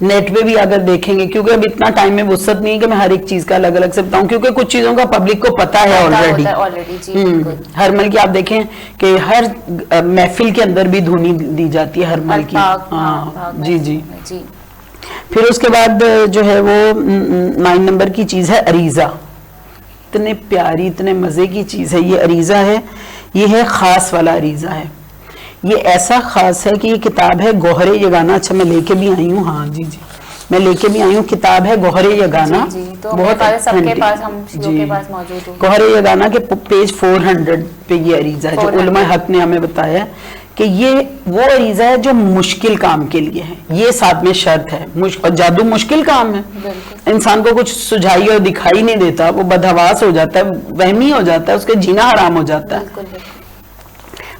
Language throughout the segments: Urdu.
نیٹ پہ بھی اگر دیکھیں گے, کیونکہ اب اتنا ٹائم میں وسعت نہیں ہے کہ میں ہر ایک چیز کا الگ الگ سے بتاؤں, کیونکہ کچھ چیزوں کا پبلک کو پتا ہے آلریڈی. ہرمل کی آپ دیکھیں کہ ہر محفل کے اندر بھی دھونی دی جاتی ہے ہرمل کی. ہاں جی. پھر اس کے بعد جو ہے وہ 9 نمبر کی چیز ہے عریضہ. اتنے پیاری اتنے مزے کی چیز ہے یہ عریضہ ہے. یہ ہے خاص والا عریضہ ہے. یہ ایسا خاص ہے کہ یہ کتاب ہے گوہر یگانہ. اچھا میں لے کے بھی آئی ہوں. ہاں جی میں لے کے بھی آئی ہوں. کتاب ہے گوہر یگانہ. بہت گوہر یگانہ کے پیج 400 پہ یہ عریضہ ہے جو علماء حق نے ہمیں بتایا کہ یہ وہ عریضہ ہے جو مشکل کام کے لیے ہے. یہ ساتھ میں شرط ہے. جادو مشکل کام ہے. انسان کو کچھ سجھائی اور دکھائی نہیں دیتا, وہ بدحواس ہو جاتا ہے, وہمی ہو جاتا ہے, اس کے جینا حرام ہو جاتا ہے.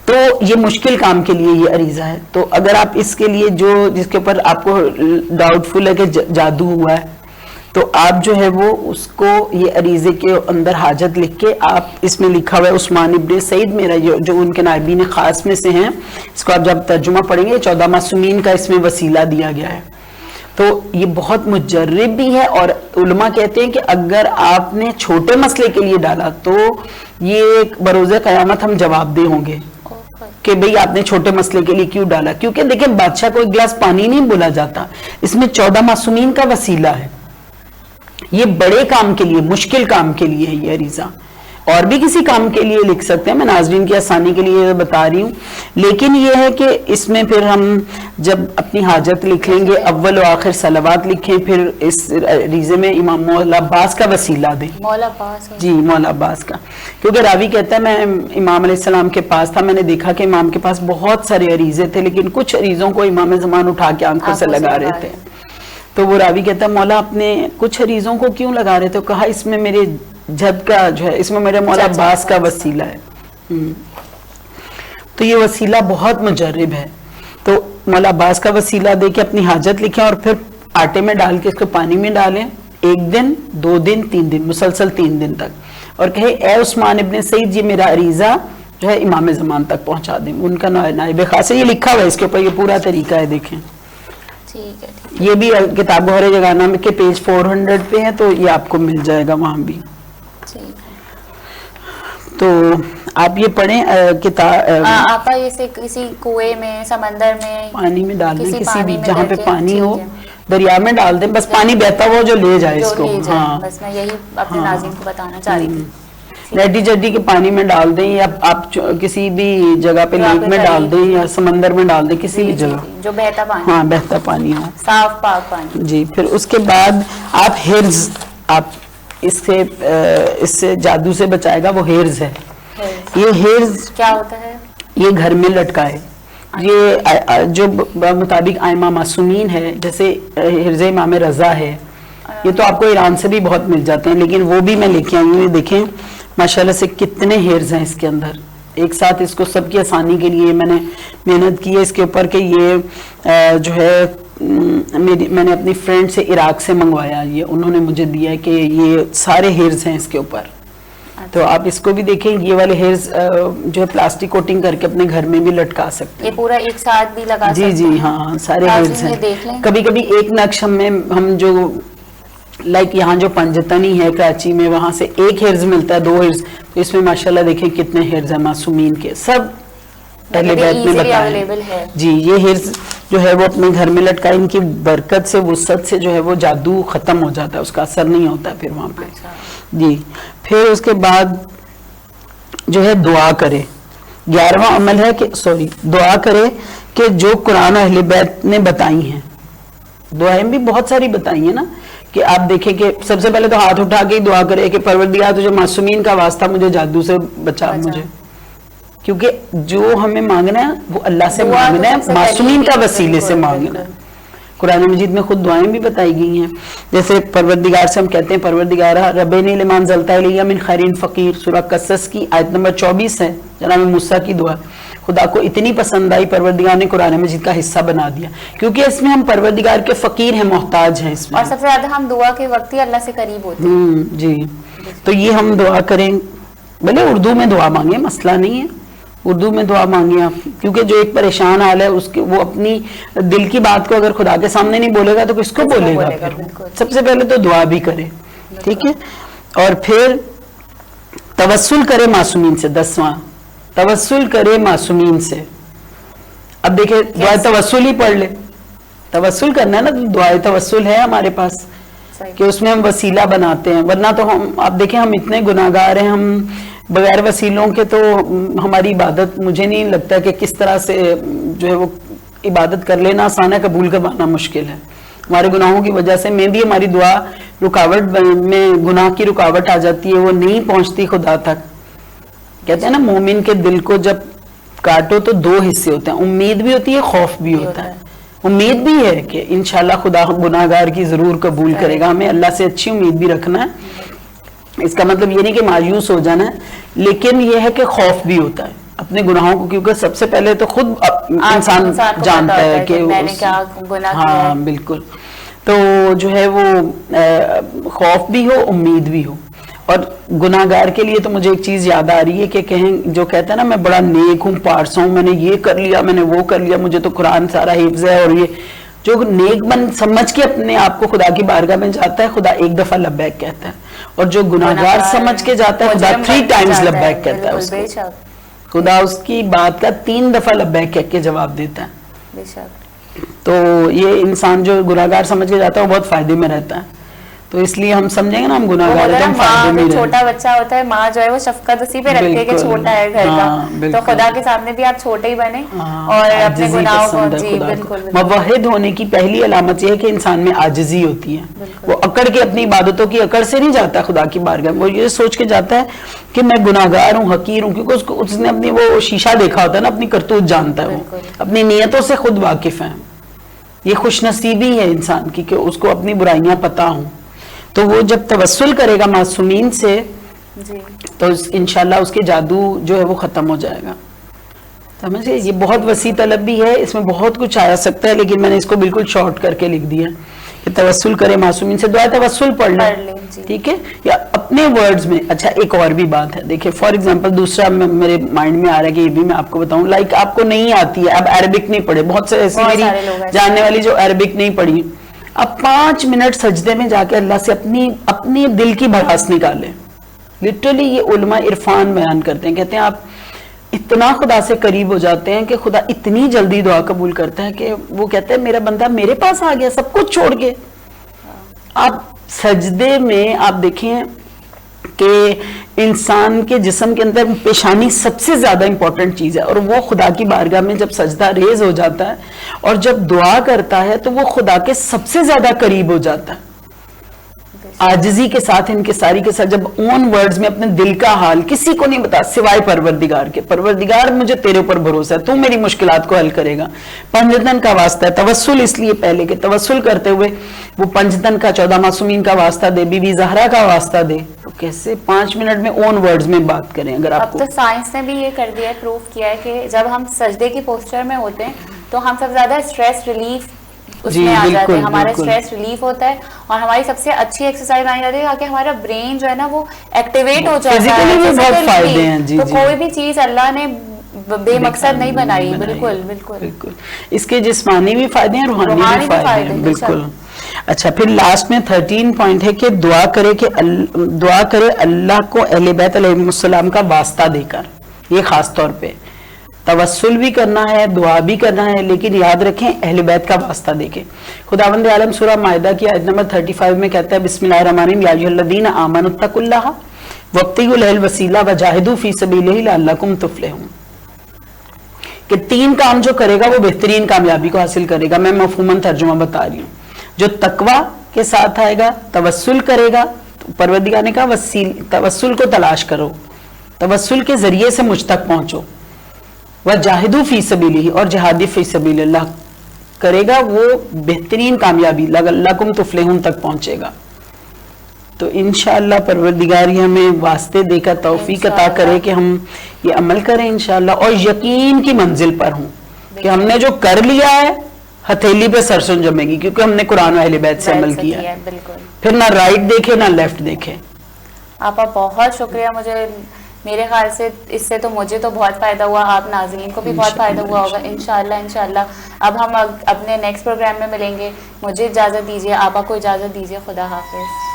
تو یہ مشکل کام کے لیے یہ عریضہ ہے. تو اگر آپ اس کے لیے جس کے اوپر آپ کو ڈاؤٹ فل ہے کہ جادو ہوا ہے, تو آپ جو ہے وہ اس کو یہ عریضے کے اندر حاجت لکھ کے آپ اس میں لکھا ہوا ہے عثمان ابن سعید میرا جو ان کے نائبین خاص میں سے ہیں, اس کو آپ جب ترجمہ پڑھیں گے 14 معصومین کا اس میں وسیلہ دیا گیا ہے. تو یہ بہت مجرب بھی ہے, اور علماء کہتے ہیں کہ اگر آپ نے چھوٹے مسئلے کے لیے ڈالا تو یہ بروز قیامت ہم جواب دہ ہوں گے کہ بھئی آپ نے چھوٹے مسئلے کے لیے کیوں ڈالا. کیونکہ دیکھیں بادشاہ کو ایک گلاس پانی نہیں بولا جاتا, اس میں 14 معصومین کا وسیلہ ہے. یہ بڑے کام کے لیے مشکل کام کے لیے ہے یہ عریضہ. اور بھی کسی کام کے لیے لکھ سکتے ہیں, میں ناظرین کی آسانی کے لیے بتا رہی ہوں. لیکن یہ ہے کہ اس میں پھر ہم جب اپنی حاجت لکھ لیں گے اول و آخر صلوات لکھیں, پھر اس عریضے میں امام مولا عباس کا وسیلہ دیں. مولا عباس کا, کیونکہ راوی کہتا ہے میں امام علیہ السلام کے پاس تھا, میں نے دیکھا کہ امام کے پاس بہت سارے عریضے تھے, لیکن کچھ عریضوں کو امام زمان اٹھا کے آنکھوں سے لگا رہے تھے. تو وہ راوی کہتا ہے مولا اپنے کچھ عریضوں کو کیوں لگا رہے تھے؟ کہا اس میں میرے جد کا جو ہے, اس میں میرے مولا عباس کا وسیلہ ہے. تو یہ وسیلہ بہت مجرب ہے. تو مولا عباس کا وسیلہ دے کے اپنی حاجت لکھیں, اور پھر آٹے میں ڈال کے اس کو پانی میں ڈالیں 1 دن 2 دن 3 دن مسلسل 3 دن تک, اور کہے اے عثمان ابن سعید یہ میرا عریضہ جو ہے امام زمان تک پہنچا دیں. ان کا نائب خاص ہے, یہ لکھا ہوا ہے اس کے اوپر, یہ پورا طریقہ ہے دیکھیں. یہ بھی کتاب گوہر یگانہ کے پیج 400 پہ ہے, تو یہ آپ کو مل جائے گا وہاں بھی. تو آپ یہ پڑھیں کتاب. آپا اسے کسی کنویں میں, سمندر میں, پانی میں ڈال دیں, کسی بھی جہاں پہ پانی ہو, دریا میں ڈال دیں, بس پانی بہتا ہو جو لے جائے اس کو. ہاں بس میں یہی اپنے ناظرین کو بتانا چاہ رہی تھی. ریڈی جڈی کے پانی میں ڈال دیں, یا آپ کسی بھی جگہ پہ لیک میں ڈال دیں, یا سمندر میں ڈال دیں, کسی بھی جگہ جو بہتا پانی, ہاں بہتا پانی ہو, صاف پاک پانی. جی. پھر اس کے بعد آپ ہرز, آپ اس سے جادو سے بچائے گا وہ ہرز ہے. یہ ہرز کیا ہوتا ہے؟ یہ گھر میں لٹکائے. یہ جو مطابق ائمہ معصومین ہے, جیسے ہرز امام رضا ہے, یہ تو آپ کو ایران سے بھی بہت مل جاتے ہیں, لیکن وہ بھی میں لے کے آئی ہوں. دیکھیں ماشاءاللہ سے کتنے ہیرز ہیں اس کے اندر ایک ساتھ. اس کو سب کی آسانی کے لیے میں نے محنت کی ہے اس کے اوپر کہ یہ جو ہے میں نے اپنی فرینڈ سے عراق سے منگوایا, یہ انہوں نے مجھے دیا ہے کہ یہ سارے ہیرز ہیں اس کے اوپر. تو آپ اس کو بھی دیکھیں, یہ والے ہیرز جو ہے پلاسٹک کوٹنگ کر کے اپنے گھر میں بھی لٹکا سکتے ہیں. یہ پورا ایک ساتھ بھی لگا سکتے ہیں. جی ہاں سارے ہیرز ہیں. کبھی کبھی ایک نقش ہم جو لائک یہاں جو پنجتنی ہے کراچی میں, وہاں سے ایک ہیرز ملتا ہے, 2 ہیرز, تو اس میں ماشاءاللہ دیکھیں کتنے ہیرز ہیں معصومین کے, سب پہلے بیت میں بتائیں. جی یہ ہیرز جو ہے وہ اپنے گھر میں لٹکائیں, ان کی برکت سے وسعت سے جو ہے وہ جادو ختم ہو جاتا ہے, اس کا اثر نہیں ہوتا پھر وہاں پہ. جی پھر اس کے بعد جو ہے دعا کرے. 11واں عمل ہے کہ دعا کرے کہ جو قرآن و اہل بیت نے بتائی ہیں, دعائیں بھی بہت ساری بتائی ہیں نا, کہ آپ دیکھیں کہ سب سے پہلے تو ہاتھ اٹھا کے دعا کرے کہ پروردگار تجھے معصومین کا واسطہ مجھے جادو سے بچا مجھے, کیونکہ جو ہمیں مانگنا ہے وہ اللہ سے مانگنا ہے, معصومین کا وسیلے سے مانگنا ہے. قرآن مجید میں خود دعائیں بھی بتائی گئی ہیں, جیسے پروردگار سے ہم کہتے ہیں پروردگارہ ربنی لما انزلت الی من خیر فقیر, سورہ قصص کی آیت نمبر 24 ہے, جناب موسیٰ کی دعا. خدا کو اتنی پسند آئی, پروردگار نے قرآن مجید کا حصہ بنا دیا, کیونکہ اس میں ہم پروردگار کے فقیر ہیں, محتاج ہیں اس میں, اور سب سے زیادہ ہم دعا کے وقت ہی اللہ سے قریب ہوتے ہیں. جی تو یہ ہم دعا کریں, بھلے اردو میں دعا مانگیں مسئلہ نہیں ہے, اردو میں دعا مانگیں آپ, کیونکہ جو ایک پریشان حال ہے اس کے وہ اپنی دل کی بات کو اگر خدا کے سامنے نہیں بولے گا تو کس کو بولے گا پھر. سب سے پہلے تو دعا بھی کرے, ٹھیک ہے. اور پھر توسل کرے معصومین سے. 10واں توسل کرے معصومین سے. اب دیکھیں دعائے توسل ہی پڑھ لے, توسل کرنا ہے نا, دعائے توسل ہے ہمارے پاس کہ اس میں ہم وسیلہ بناتے ہیں, ورنہ تو ہم آپ دیکھیں ہم اتنے گناہگار ہیں, ہم بغیر وسیلوں کے تو ہماری عبادت مجھے نہیں لگتا کہ کس طرح سے جو ہے وہ عبادت کر لینا آسان ہے, قبول کروانا مشکل ہے. ہمارے گناہوں کی وجہ سے میں بھی ہماری دعا رکاوٹ میں گناہ کی رکاوٹ آ جاتی ہے, وہ نہیں پہنچتی خدا تک. کہتے ہیں نا مومن کے دل کو جب کاٹو تو 2 حصے ہوتے ہیں, امید بھی ہوتی ہے, خوف بھی ہوتا ہے. امید بھی ہے کہ انشاءاللہ خدا گناہگار کی ضرور قبول کرے گا, ہمیں اللہ سے اچھی امید بھی رکھنا ہے. اس کا مطلب یہ نہیں کہ مایوس ہو جانا ہے, لیکن یہ ہے کہ خوف بھی ہوتا ہے اپنے گناہوں کو, کیونکہ سب سے پہلے تو خود انسان جانتا ہے کہ میں نے کیا گناہ کیا ہے. ہاں بالکل. تو جو ہے وہ خوف بھی ہو, امید بھی ہو. اور گناہگار کے لیے تو مجھے ایک چیز یاد آ رہی ہے کہ کہیں جو کہتا ہے نا میں بڑا نیک ہوں, پارسا ہوں, میں نے یہ کر لیا, میں نے وہ کر لیا, مجھے تو قرآن سارا حفظ ہے, اور یہ جو نیک بن سمجھ کے اپنے آپ کو خدا کی بارگاہ میں جاتا ہے, خدا 1 دفعہ لبیک کہتا ہے. اور جو گناہگار سمجھ کے جاتا ہے خدا 3 ٹائمز لبیک کہتا ہے اس کو. خدا اس کی بات کا 3 دفعہ لبیک کہہ کے جواب دیتا ہے. تو یہ انسان جو گناہگار سمجھ کے جاتا ہے وہ بہت فائدے میں رہتا ہے. تو اس لیے ہم سمجھیں گے نا ہم گناہگار ہیں تو ہم فائدے میں رہتے ہیں. چھوٹا بچہ ہوتا ہے, ماں جو ہے وہ شفقت اسی پہ رکھتی ہے کہ چھوٹا ہے گھر کا, تو خدا کے سامنے بھی آپ چھوٹے ہی بنے اور اپنے گناہوں کو. جی بالکل. موحد ہونے کی پہلی علامت یہ ہے کہ انسان میں عاجزی ہوتی ہے. وہ اکڑ کے اپنی عبادتوں کی اکڑ سے نہیں جاتا خدا کی بارگاہ میں, وہ یہ سوچ کے جاتا ہے کہ میں گناہگار ہوں, حقیر ہوں, کیونکہ اس نے اپنی وہ شیشہ دیکھا ہوتا ہے نا, اپنی کرتوت جانتا ہے, وہ اپنی نیتوں سے خود واقف ہے. یہ خوش نصیبی ہے انسان کی کہ اس کو اپنی برائیاں پتہ ہوں. تو وہ جب توسل کرے گا معصومین سے تو انشاءاللہ اس کے جادو جو ہے وہ ختم ہو جائے گا. سمجھے, یہ بہت وسیع طلب بھی ہے, اس میں بہت کچھ آیا سکتا ہے, لیکن میں نے اس کو بالکل شارٹ کر کے لکھ دیا کہ توسل کرے معصومین سے. دعا توسل پڑھ لیں, ٹھیک ہے, یا اپنے ورڈز میں. اچھا ایک اور بھی بات ہے, دیکھیں فار ایگزامپل دوسرا میرے مائنڈ میں آ رہا ہے کہ یہ بھی میں آپ کو بتاؤں, لائک آپ کو نہیں آتی ہے, اب عربک نہیں پڑھے, بہت سے ایسی میری جاننے والی جو عربک نہیں پڑھی, اب 5 منٹ سجدے میں جا کے اللہ سے اپنی دل کی بھڑاس نکالیں. لٹرلی یہ علماء عرفان بیان کرتے ہیں, کہتے ہیں آپ اتنا خدا سے قریب ہو جاتے ہیں کہ خدا اتنی جلدی دعا قبول کرتا ہے کہ وہ کہتے ہیں میرا بندہ میرے پاس آ گیا سب کچھ چھوڑ کے. آپ سجدے میں آپ دیکھیں کہ انسان کے جسم کے اندر پیشانی سب سے زیادہ امپورٹنٹ چیز ہے, اور وہ خدا کی بارگاہ میں جب سجدہ ریز ہو جاتا ہے اور جب دعا کرتا ہے تو وہ خدا کے سب سے زیادہ قریب ہو جاتا ہے. عاجزی کے ساتھ, انکساری کے ساتھ, جب اون ورڈز میں اپنے دل کا حال کسی کو نہیں بتا سوائے پروردگار کے, پروردگار مجھے تیرے اوپر بھروسہ ہے, تو میری مشکلات کو حل کرے گا. پنجتن کا واسطہ ہے, توسل اس لیے پہلے کہ توسل کرتے ہوئے وہ پنجتن کا 14 معصومین کا واسطہ دے, بی بی زہرا کا واسطہ دے. تو کیسے 5 منٹ میں اون ورڈز میں بات کریں. اگر آپ کو اب تو سائنس نے بھی یہ کر دیا ہے, پروف کیا ہے کہ جب ہم سجدے کی پوسچر میں ہوتے ہیں تو ہم سب زیادہ اسٹریس ریلیف اس میں آ جاتے ہیں, ہمارا اسٹریس ریلیف ہوتا ہے, اور ہماری سب سے اچھی ایکسرسائز مانی جاتی ہے تاکہ ہمارا برین جو ہے نا وہ ایکٹیویٹ ہو جاتا ہے. تو کوئی بھی چیز اللہ نے بے مقصد نہیں بنائی. بالکل بالکل. اس کے جسمانی بھی فائدے ہیں, روحانی بھی فائدے ہیں. بالکل. اچھا پھر لاسٹ میں 13 پوائنٹ ہے کہ دعا کرے اللہ کو اہل بیت علیہ السلام کا واسطہ دے کر. یہ خاص طور پہ توسل بھی کرنا ہے, دعا بھی کرنا ہے, لیکن یاد رکھیں اہل بیت کا واسطہ دے کے. خداوند عالم سورہ مائدہ کی آیت نمبر 35 میں کہتا ہے بسم اللہ الرحمن الرحیم یا ایھا الذین آمنوا اتقوا اللہ وابتغوا الیہ الوسیلہ وجاہدوا فی سبیلہ لعلکم تفلحون. کہ 3 کام جو کرے گا وہ بہترین کامیابی کو حاصل کرے گا. میں مفہوماً ترجمہ بتا رہی ہوں. جو تقوی کے ساتھ آئے گا, توسل کرے گا, پروردگار نے کہا توسل کو تلاش کرو, توسل کے ذریعے سے مجھ تک پہنچو. وَجَاهِدُوا فِي سَبِيلِهِ, اور جہاد فی سبیل اللہ کرے گا وہ بہترین کامیابی لَعَلَّكُمْ تُفْلِحُونَ تک پہنچے گا. تو انشاءاللہ پروردگار ہمیں واسطے دے کر توفیق عطا کرے کہ ہم یہ عمل کریں انشاءاللہ, اور یقین کی منزل پر ہوں کہ ہم نے جو کر لیا ہے ہتھیلی پہ سرسن جمے گی, کیونکہ ہم نے قرآن و اہل بیت سے عمل کیا ہے. پھر نہ رائٹ دیکھے نہ لیفٹ دیکھے. آپ کا بہت شکریہ مجھے میرے خیال سے اس سے تو مجھے تو بہت فائدہ ہوا, آپ ناظرین کو بھی بہت فائدہ ہوا ہوگا انشاءاللہ. اب ہم اپنے نیکسٹ پروگرام میں ملیں گے. مجھے اجازت دیجیے, آپا کو اجازت دیجیے. خدا حافظ.